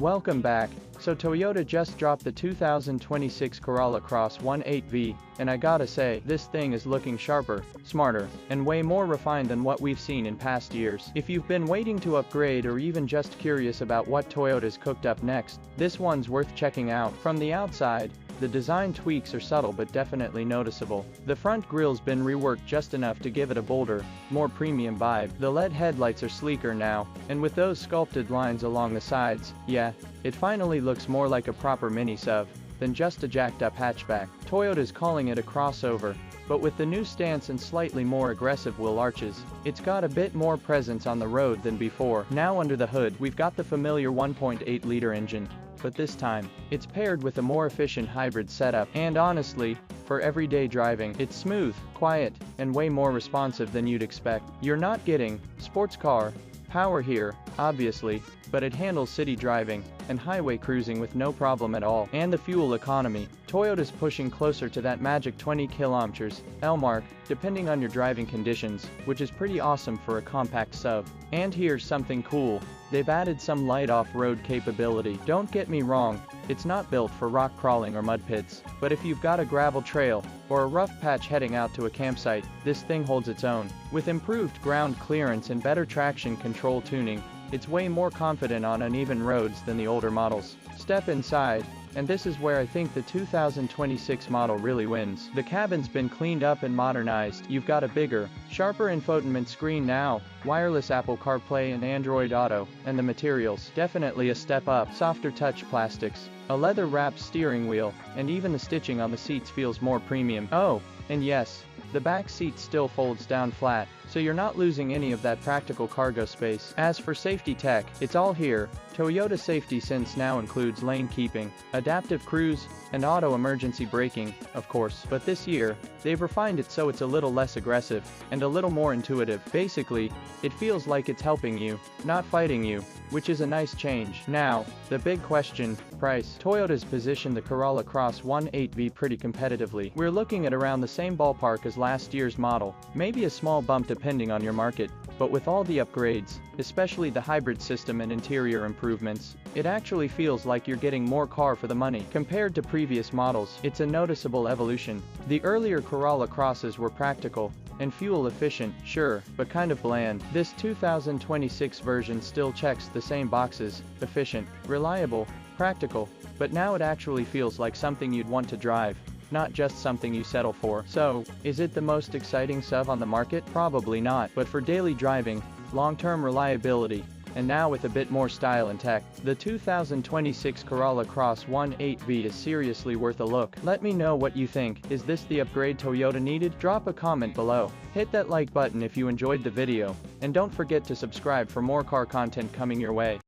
Welcome back. So Toyota just dropped the 2026 Corolla Cross 1.8V, and I gotta say, this thing is looking sharper, smarter, and way more refined than what we've seen in past years. If you've been waiting to upgrade or even just curious about what Toyota's cooked up next, this one's worth checking out. From the outside, the design tweaks are subtle but definitely noticeable. The front grille's been reworked just enough to give it a bolder, more premium vibe. The LED headlights are sleeker now, and with those sculpted lines along the sides, yeah, it finally looks more like a proper mini-SUV than just a jacked-up hatchback. Toyota's calling it a crossover, but with the new stance and slightly more aggressive wheel arches, it's got a bit more presence on the road than before. Now under the hood, we've got the familiar 1.8-liter engine, but this time, it's paired with a more efficient hybrid setup, and honestly, for everyday driving, it's smooth, quiet, and way more responsive than you'd expect. You're not getting sports car power here, obviously, but it handles city driving and highway cruising with no problem at all. And the fuel economy, Toyota's pushing closer to that magic 20 kilometers mark, depending on your driving conditions, which is pretty awesome for a compact SUV. And here's something cool, they've added some light off-road capability. Don't get me wrong, it's not built for rock crawling or mud pits, but if you've got a gravel trail or a rough patch heading out to a campsite, this thing holds its own. With improved ground clearance and better traction control tuning, it's way more confident on uneven roads than the older models. Step inside, and this is where I think the 2026 model really wins. The cabin's been cleaned up and modernized. You've got a bigger, sharper infotainment screen now, wireless Apple CarPlay and Android Auto, and the materials, definitely a step up. Softer touch plastics, a leather-wrapped steering wheel, and even the stitching on the seats feels more premium. Oh, and yes, the back seat still folds down flat, so you're not losing any of that practical cargo space. As for safety tech, it's all here. Toyota Safety Sense now includes lane keeping, adaptive cruise, and auto emergency braking, of course. But this year, they've refined it so it's a little less aggressive, and a little more intuitive. Basically, it feels like it's helping you, not fighting you, which is a nice change. Now, the big question, price. Toyota's positioned the Corolla Cross 1.8V pretty competitively. We're looking at around the same ballpark as last year's model, maybe a small bump depending on your market. But with all the upgrades, especially the hybrid system and interior improvements, it actually feels like you're getting more car for the money. Compared to previous models, it's a noticeable evolution. The earlier Corolla Crosses were practical and fuel efficient, sure, but kind of bland. This 2026 version still checks the same boxes: efficient, reliable, practical, but now it actually feels like something you'd want to drive, not just something you settle for. So, is it the most exciting SUV on the market? Probably not, but for daily driving, long-term reliability, and now with a bit more style and tech, the 2026 Corolla Cross 1.8V is seriously worth a look. Let me know what you think. Is this the upgrade Toyota needed? Drop a comment below. Hit that like button if you enjoyed the video, and don't forget to subscribe for more car content coming your way.